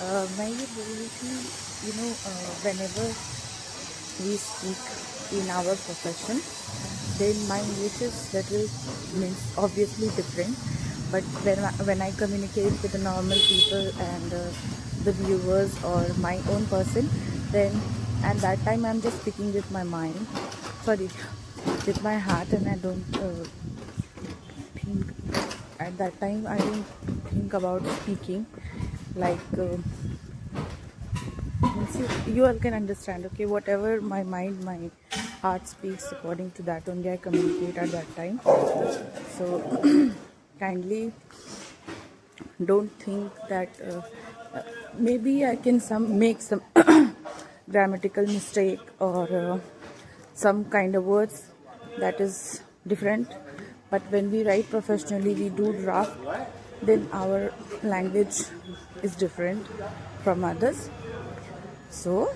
मैं ये बोल रही थी, whenever we speak in our profession, then my English is little means obviously different. But when I communicate with the normal people and the viewers or my own person, then at that time I'm just speaking with my mind, sorry, with my heart, and I don't think at that time I don't think about speaking like. Means you all can understand, okay, whatever my mind, my heart speaks, according to that only I communicate at that time. So kindly don't think that maybe I can make some grammatical mistake or some kind of words that is different, but when we write professionally, we do draft, then our language is different from others. So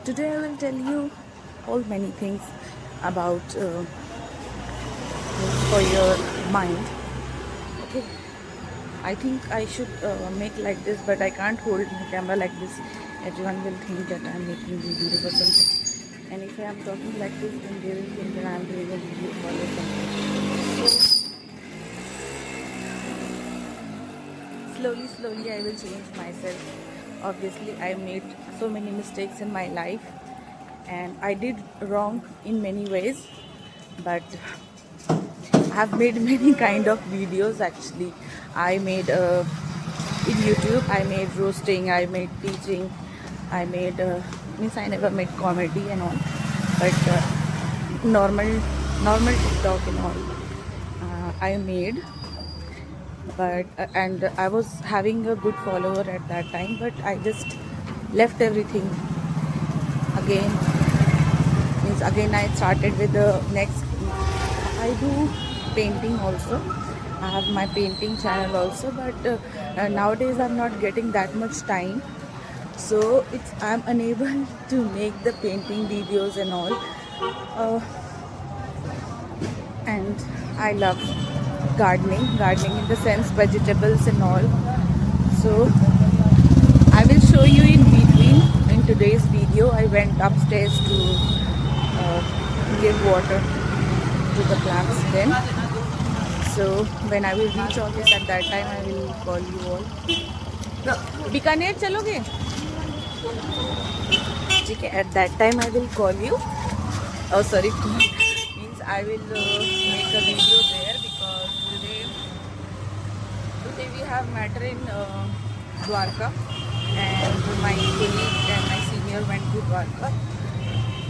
today I will tell you all many things about for your mind. Okay, I think I should make like this, but I can't hold my camera like this. Everyone will think that I'm making videos or something. And if I am talking like this, then they will think that I'm doing a video call or something. So slowly I will change myself. Obviously, I made so many mistakes in my life, and I did wrong in many ways, but I have made many kind of videos. Actually, I made in YouTube, I made roasting, I made teaching, I made means I never made comedy and all, but normal TikTok and all I made. But and I was having a good follower at that time, but I just left everything again. Means again I started with the next. I do painting also. I have my painting channel also, but nowadays I'm not getting that much time, so I'm unable to make the painting videos and all. uh, and I love gardening in the sense vegetables and all. So I will show you in between. In today's video, I went upstairs to give water to the plants then. So when I will reach office at that time, I will call you all. Bikaner चलोगे? ठीक है, at that time I will call you. Oh sorry, means I will make a video there, because today we have matter in Dwarka, and my colleague and my senior went to Dwarka,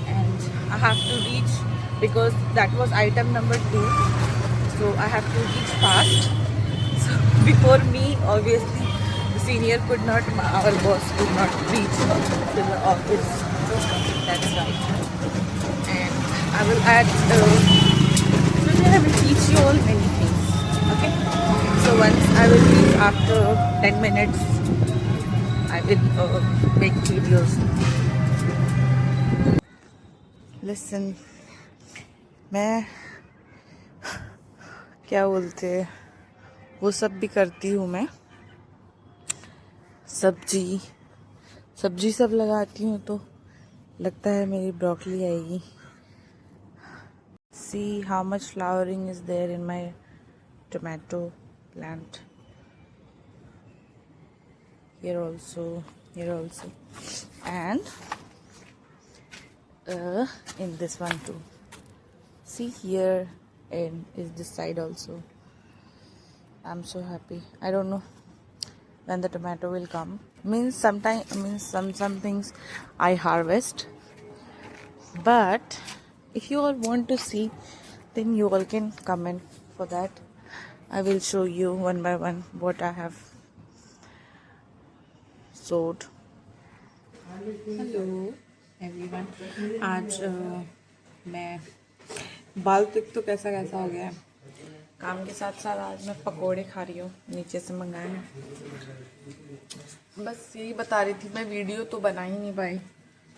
and I have to reach, because that was item number 2, so I have to reach fast. So before me, obviously the senior could not, our boss could not reach to the office. That's right. And I will add today I will teach you all many things. Okay, so once I will reach after 10 minutes, I will make videos. Listen, मैं क्या बोलते हैं, वो सब भी करती हूँ मैं. सब्जी सब लगाती हूँ, तो लगता है मेरी ब्रोकली आएगी. See how much flowering is there in my tomato plant. Here also, and in this one too. See here, and is this side also. I'm so happy. I don't know when the tomato will come. Means some things I harvest, but if you all want to see, then you all can comment for that. I will show you one by one what I have sowed. Hello everyone. आज मैं बाल तो कैसा हो गया है. काम के साथ साथ आज मैं पकोड़े खा रही हूँ, नीचे से मंगाए हैं. बस यही बता रही थी, मैं वीडियो तो बना ही नहीं पाई.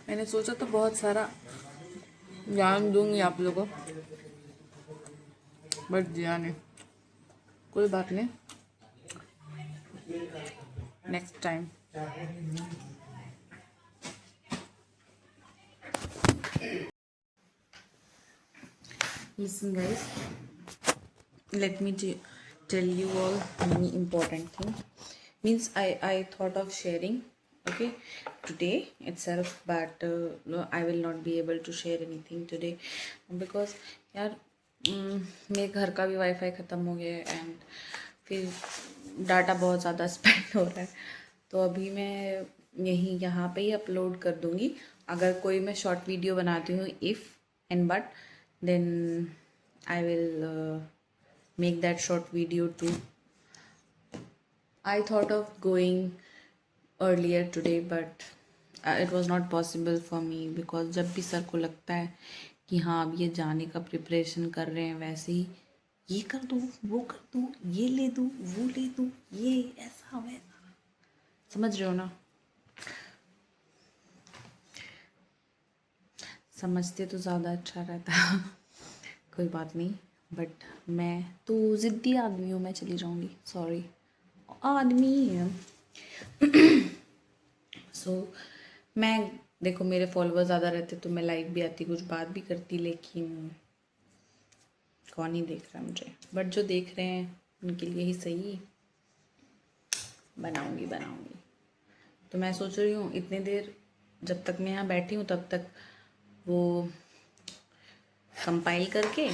मैंने सोचा तो बहुत सारा ज्ञान दूंगी आप लोगों को, बट दिया नहीं. कोई बात नहीं, next time. Listen guys, let me tell you all many important things. Means I thought of sharing, okay, today itself, but no, I will not be able to share anything today because यार मेरे घर का भी wifi ख़त्म हो गया है and फिर डाटा बहुत ज़्यादा स्पेंड हो रहा है, तो अभी मैं यहाँ पे ही अपलोड कर दूँगी. अगर कोई मैं शॉर्ट वीडियो बनाती हूँ if and but then I will make that short video too. I thought of going earlier today but it was not possible for me because जब भी सर को लगता है कि हाँ अब ये जाने का प्रिपरेशन कर रहे हैं, वैसे ही ये कर दूँ, वो कर दूँ, ये ले दूँ, वो ले दूँ, ये ऐसा वैसा, समझ रहे हो ना. समझते तो ज़्यादा अच्छा रहता. कोई बात नहीं, बट मैं तो ज़िद्दी आदमी हूँ, मैं चली जाऊँगी. सॉरी आदमी. सो मैं देखो मेरे फॉलोअर ज़्यादा रहते तो मैं लाइव भी आती, कुछ बात भी करती, लेकिन कौन ही देख रहा है मुझे. बट जो देख रहे हैं उनके लिए ही सही बनाऊँगी. तो मैं सोच रही हूँ इतनी देर जब तक मैं यहाँ बैठी हूँ तब तक वो कंपाइल करके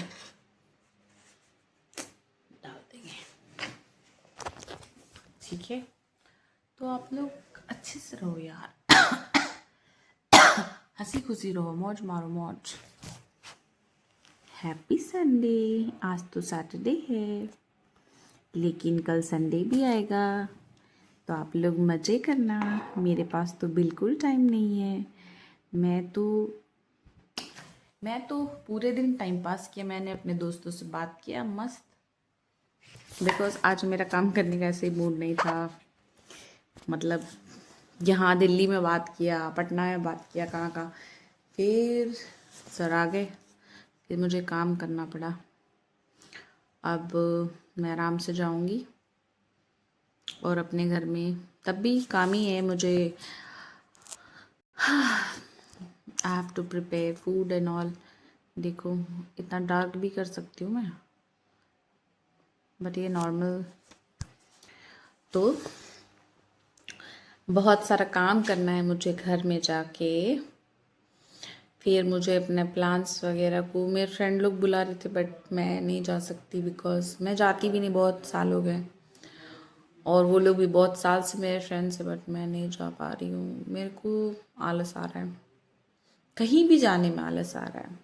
डाल देंगे, ठीक है. तो आप लोग अच्छे से रहो यार, हंसी खुशी रहो, मौज मारो मौज. Happy Sunday. आज तो सैटरडे है लेकिन कल संडे भी आएगा, तो आप लोग मज़े करना. मेरे पास तो बिल्कुल टाइम नहीं है. मैं तो पूरे दिन टाइम पास किया. मैंने अपने दोस्तों से बात किया मस्त, बिकॉज आज मेरा काम करने का ऐसे ही मूड नहीं था. मतलब यहाँ दिल्ली में बात किया, पटना में बात किया, कहाँ फिर सर आ गए, फिर मुझे काम करना पड़ा. अब मैं आराम से जाऊँगी और अपने घर में तब भी काम ही है मुझे. I have to prepare food and all. देखो इतना डार्क भी कर सकती हूँ मैं, बट ये नॉर्मल. तो बहुत सारा काम करना है मुझे घर में जाके. फिर मुझे अपने प्लान्स वगैरह को, मेरे फ्रेंड लोग बुला रहे थे बट मैं नहीं जा सकती बिकॉज मैं जाती भी नहीं, बहुत साल हो गए, और वो लोग भी बहुत साल से मेरे फ्रेंड्स हैं, बट मैं नहीं जा पा रही हूँ. मेरे को आलस आ रहा है, कहीं भी जाने में आलस आ रहा है.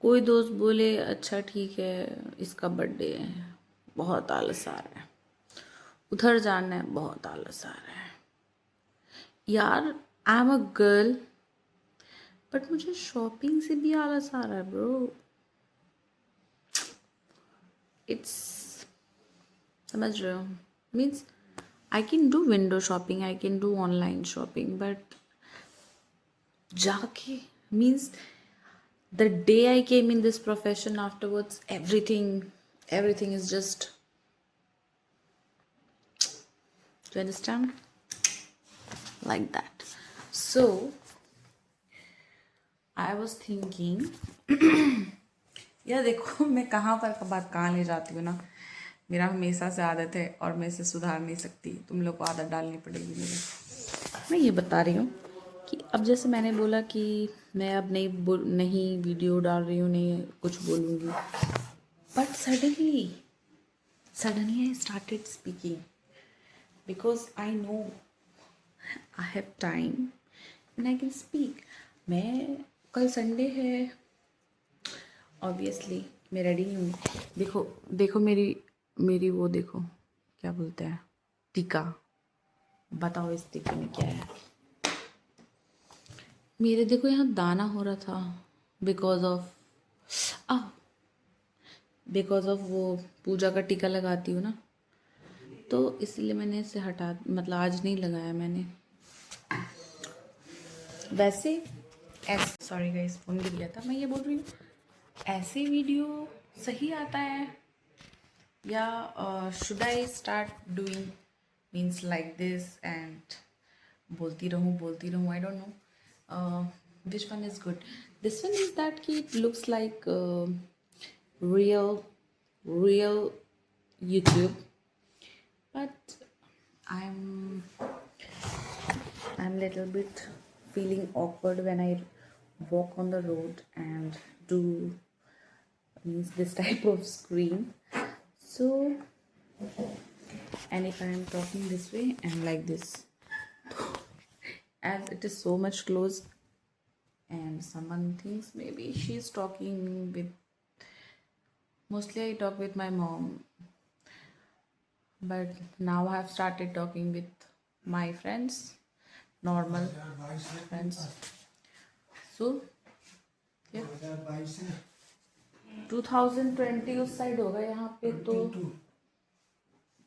कोई दोस्त बोले अच्छा ठीक है इसका बर्थडे है, बहुत आलस आ रहा है. उधर जाना है, बहुत आलस आ रहा है. यार I am a girl but मुझे शॉपिंग से भी आलस आ रहा है ब्रो. इट्स, समझ रहे हो. Means I can do window shopping, I can do online shopping, but जाके means the day I came in this profession, afterwards everything is just, do you understand, like that. So I was thinking यार देखो मैं कहाँ पर बात कहाँ ले जाती हूँ ना. मेरा हमेशा से आदत है और मैं इसे सुधार नहीं सकती. तुम लोग को आदत डालनी पड़ेगी मुझे. मैं ये बता रही हूँ कि अब जैसे मैंने बोला कि मैं अब नहीं वीडियो डाल रही हूँ, नहीं कुछ बोलूँगी, but suddenly I started speaking because I know I have time and I can speak. मैं कल संडे है, ऑब्वियसली मैं रेडी नहीं हूँ. देखो मेरी वो देखो क्या बोलते हैं, टीका. बताओ इस टीके में क्या है. मेरे देखो यहाँ दाना हो रहा था बिकॉज ऑफ वो पूजा का टीका लगाती हूँ ना, तो इसलिए मैंने इसे मतलब आज नहीं लगाया मैंने. वैसे ऐसे, सॉरी गाइस फोन गिर गया था. मैं ये बोल रही हूँ ऐसे वीडियो सही आता है या should I start doing means like this and बोलती रहूँ I don't know which one is good. This one is that कि it looks like real YouTube, but I'm little bit feeling awkward when I walk on the road and do means this type of screen. So, and if I am talking this way and like this, as it is so much close, and someone thinks maybe she's talking with. Mostly I talk with my mom, but now I have started talking with my friends, normal friends. So yeah, 2020 उस side होगा, यहाँ पे तो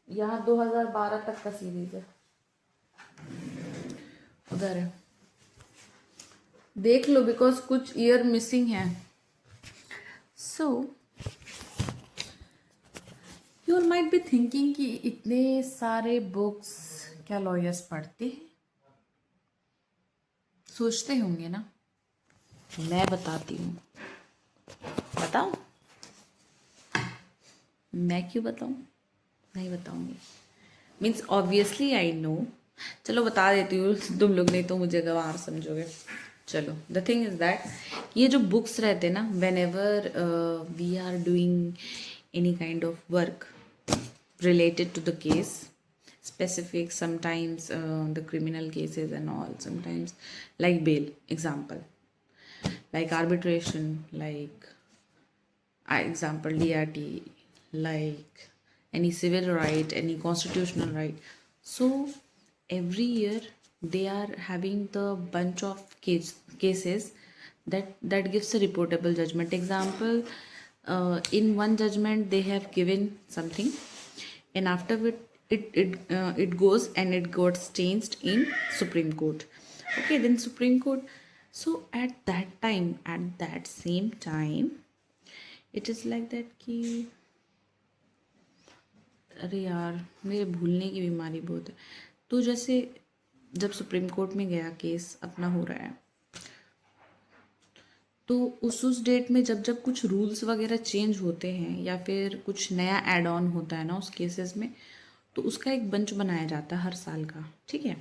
यहाँ 2012 तक का series है, उधर है, देख लो बिकॉज कुछ ईयर मिसिंग है. So you might be thinking कि इतने सारे बुक्स क्या लॉयर्स पढ़ते हैं, सोचते होंगे ना. मैं बताती हूँ. बताऊँ? मैं क्यों बताऊँ? नहीं बताऊँगी. Means obviously I know. चलो बता देती हूँ, तुम लोग नहीं तो मुझे गवार समझोगे. चलो, द थिंग इज़ दैट ये जो बुक्स रहते ना, whenever we are doing any kind of work related to the case, specific, sometimes the criminal cases and all, sometimes like bail, example, like arbitration, like example DRT, like any civil right, any constitutional right. So every year they are having the bunch of cases that gives a reportable judgment. Example, in one judgment they have given something, and after it goes and it got changed in Supreme Court. Okay, then Supreme Court. So at that same time, it is like that कि अरे यार मेरे भूलने की बीमारी बहुत है. तो जैसे जब सुप्रीम कोर्ट में गया केस अपना हो रहा है, तो उस डेट में जब कुछ रूल्स वगैरह चेंज होते हैं या फिर कुछ नया ऐड ऑन होता है ना उस केसेस में, तो उसका एक बंच बनाया जाता है हर साल का. ठीक है,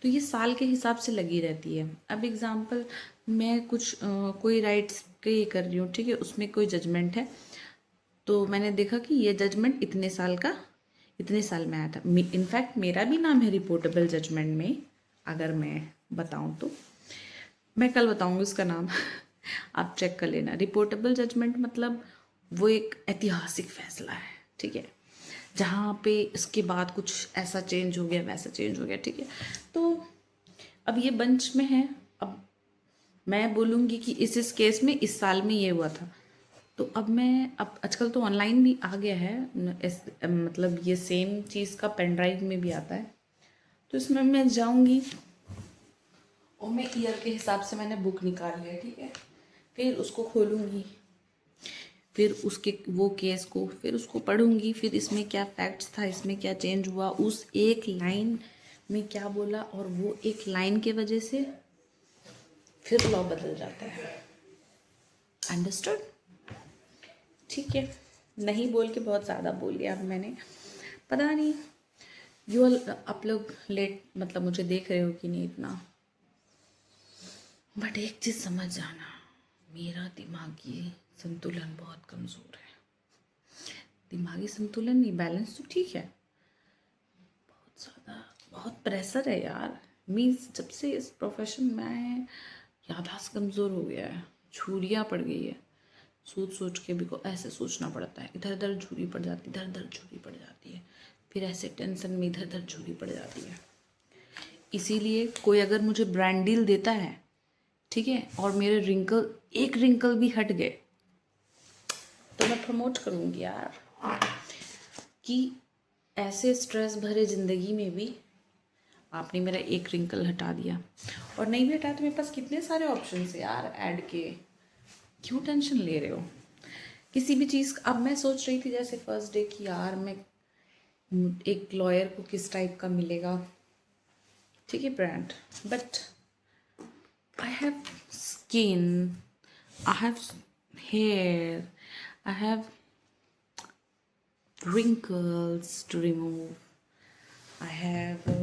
तो ये साल के हिसाब से लगी रहती है. अब एग्जांपल मैं कुछ कोई राइट्स के ये कर रही हूँ, ठीक है, उसमें कोई जजमेंट है, तो मैंने देखा कि ये जजमेंट इतने साल का इतने साल में आया था. इनफैक्ट मेरा भी नाम है रिपोर्टेबल जजमेंट में, अगर मैं बताऊँ तो. मैं कल बताऊँगी उसका नाम आप चेक कर लेना. रिपोर्टेबल जजमेंट मतलब वो एक ऐतिहासिक फैसला है, ठीक है, जहाँ पे इसके बाद कुछ ऐसा चेंज हो गया वैसा चेंज हो गया. ठीक है, तो अब ये बंच में है. अब मैं बोलूँगी कि इस केस में इस साल में ये हुआ था, तो अब आजकल तो ऑनलाइन भी आ गया है, मतलब ये सेम चीज़ का पेन ड्राइव में भी आता है. तो इसमें मैं जाऊँगी और मैं ईयर के हिसाब से मैंने बुक निकाल लिया. ठीक है, फिर उसको खोलूँगी, फिर उसके वो केस को फिर उसको पढ़ूँगी, फिर इसमें क्या फैक्ट्स था, इसमें क्या चेंज हुआ, उस एक लाइन में क्या बोला, और वो एक लाइन के वजह से फिर लॉ बदल जाता है. अंडरस्टूड? ठीक है, नहीं बोल के बहुत ज़्यादा बोल लिया अब मैंने. पता नहीं आप लोग लेट मतलब मुझे देख रहे हो कि नहीं इतना, बट एक चीज़ समझ जाना, मेरा दिमागी संतुलन बहुत कमज़ोर है. दिमागी संतुलन नहीं, बैलेंस तो ठीक है, बहुत ज़्यादा बहुत प्रेशर है यार. मीन्स जब से इस प्रोफेशन में आए हैं याददाश्त कमज़ोर हो गया है, झुर्रियाँ पड़ गई है. सोच के भी को ऐसे सोचना पड़ता है, इधर उधर झुर्री पड़ जाती है, इधर उधर झुर्री पड़ जाती है, फिर ऐसे टेंशन में इधर उधर झुर्री पड़ जाती है. इसीलिए कोई अगर मुझे ब्रांड डील देता है, ठीक है, और मेरे एक रिंकल भी हट गए, तो मैं प्रमोट करूँगी यार कि ऐसे स्ट्रेस भरे ज़िंदगी में भी आपने मेरा एक रिंकल हटा दिया. और नहीं भी हटाया तो मेरे पास कितने सारे ऑप्शन है यार ऐड के. क्यों टेंशन ले रहे हो किसी भी चीज़. अब मैं सोच रही थी जैसे फर्स्ट डे की, यार मैं एक लॉयर को किस टाइप का मिलेगा, ठीक है brand, but I have skin, I have hair, I have wrinkles to remove, I have a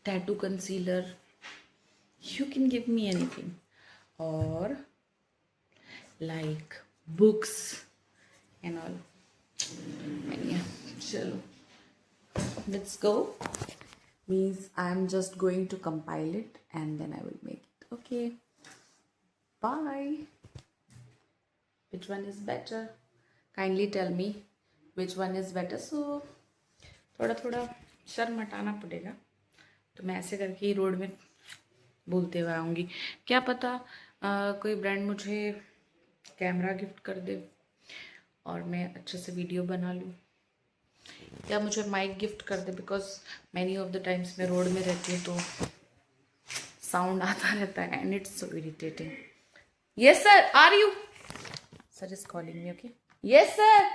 tattoo concealer, you can give me anything, or like books and all, and yeah, chalo, let's go. Means I'm just going to compile it and then I will make it. Okay, bye. Which one is better? Kindly tell me which one is better. So थोड़ा थोड़ा शर्म हटाना पड़ेगा, तो मैं ऐसे करके ही road में बोलते हुए आऊँगी। क्या पता कोई ब्रांड मुझे कैमरा गिफ्ट कर दे और मैं अच्छे से वीडियो बना लूँ, या मुझे माइक गिफ्ट कर दे, because many of the times मैं रोड में रहती हूँ तो साउंड आता रहता है and it's so irritating. Yes sir, are you? Sir is calling me. Okay, yes sir.